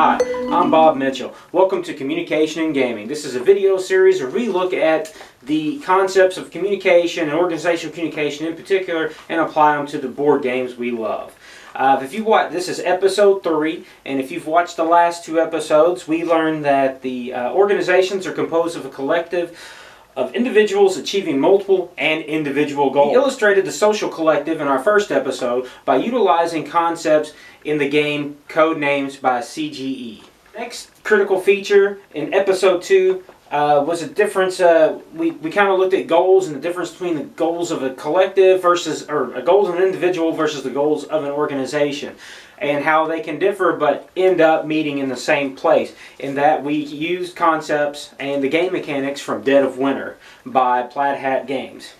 Hi, I'm Bob Mitchell. Welcome to Communication and Gaming. This is a video series where we look at the concepts of communication and organizational communication in particular and apply them to the board games we love. If you watch, this is episode 3, and if you've watched the last 2 episodes, we learned that the organizations are composed of a collective of individuals achieving multiple and individual goals. We illustrated the social collective in our first episode by utilizing concepts in the game Codenames by CGE. Next critical feature in episode 2 was a difference. We kind of looked at goals and the difference between the goals of a collective versus, or goals of an individual versus the goals of an organization, and how they can differ but end up meeting in the same place. In that we used concepts and the game mechanics from Dead of Winter by Plaid Hat Games.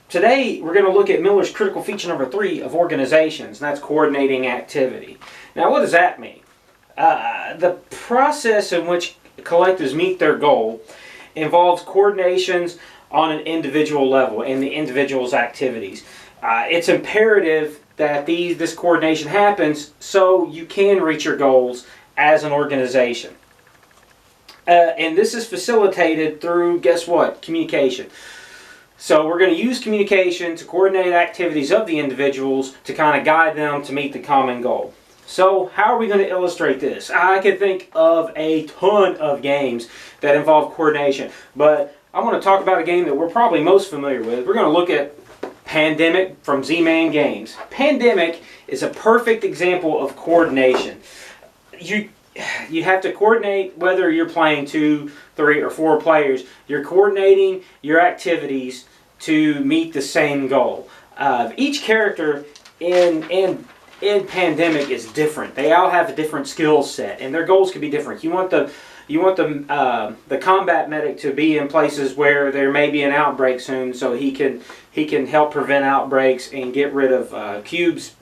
Today we're going to look at Miller's critical feature number 3 of organizations, and that's coordinating activity. Now what does that mean? The process in which collectives meet their goal involves coordinations on an individual level and the individual's activities. It's imperative that this coordination happens so you can reach your goals as an organization. And this is facilitated through, guess what? Communication. So we're going to use communication to coordinate activities of the individuals to kind of guide them to meet the common goal. So how are we going to illustrate this? I can think of a ton of games that involve coordination, but I want to talk about a game that we're probably most familiar with. We're going to look at Pandemic from Z-Man Games. Pandemic is a perfect example of coordination. You have to coordinate whether you're playing 2, 3, or 4 players. You're coordinating your activities to meet the same goal. Each character in Pandemic is different. They all have a different skill set, and their goals can be different. You want the combat medic to be in places where there may be an outbreak soon, so he can help prevent outbreaks and get rid of cubes.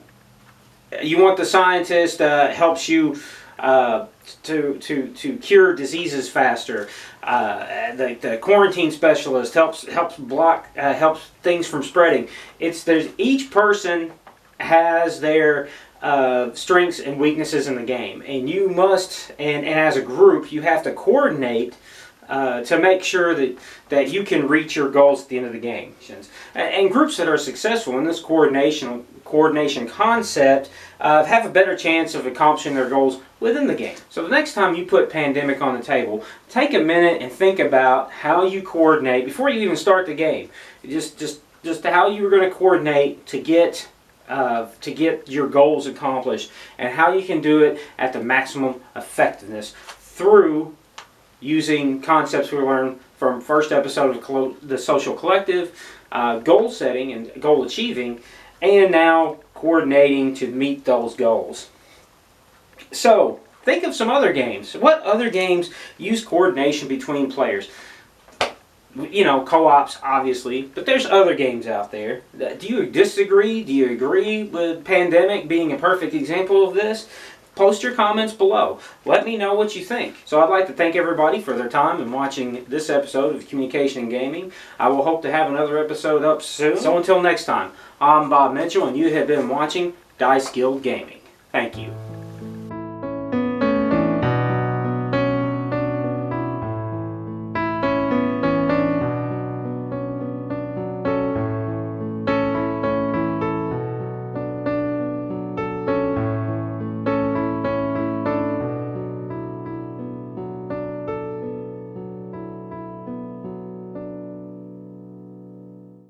You want the scientist helps you to cure diseases faster. The quarantine specialist helps things from spreading. Each person has their strengths and weaknesses in the game, and you must, and as a group, you have to coordinate to make sure that you can reach your goals at the end of the game. And groups that are successful in this coordination concept have a better chance of accomplishing their goals within the game. So the next time you put Pandemic on the table, take a minute and think about how you coordinate before you even start the game. Just how you're going to coordinate to get your goals accomplished, and how you can do it at the maximum effectiveness through using concepts we learned from first episode of the social collective, goal setting and goal achieving, and now coordinating to meet those goals. So think of some other games. What other games use coordination between players? You know, co-ops obviously, but there's other games out there. Do you disagree? Do you agree with Pandemic being a perfect example of this? Post your comments below. Let me know what you think. So I'd like to thank everybody for their time in watching this episode of Communication and Gaming. I will hope to have another episode up soon. So until next time, I'm Bob Mitchell, and you have been watching Dice Guild Gaming. Thank you.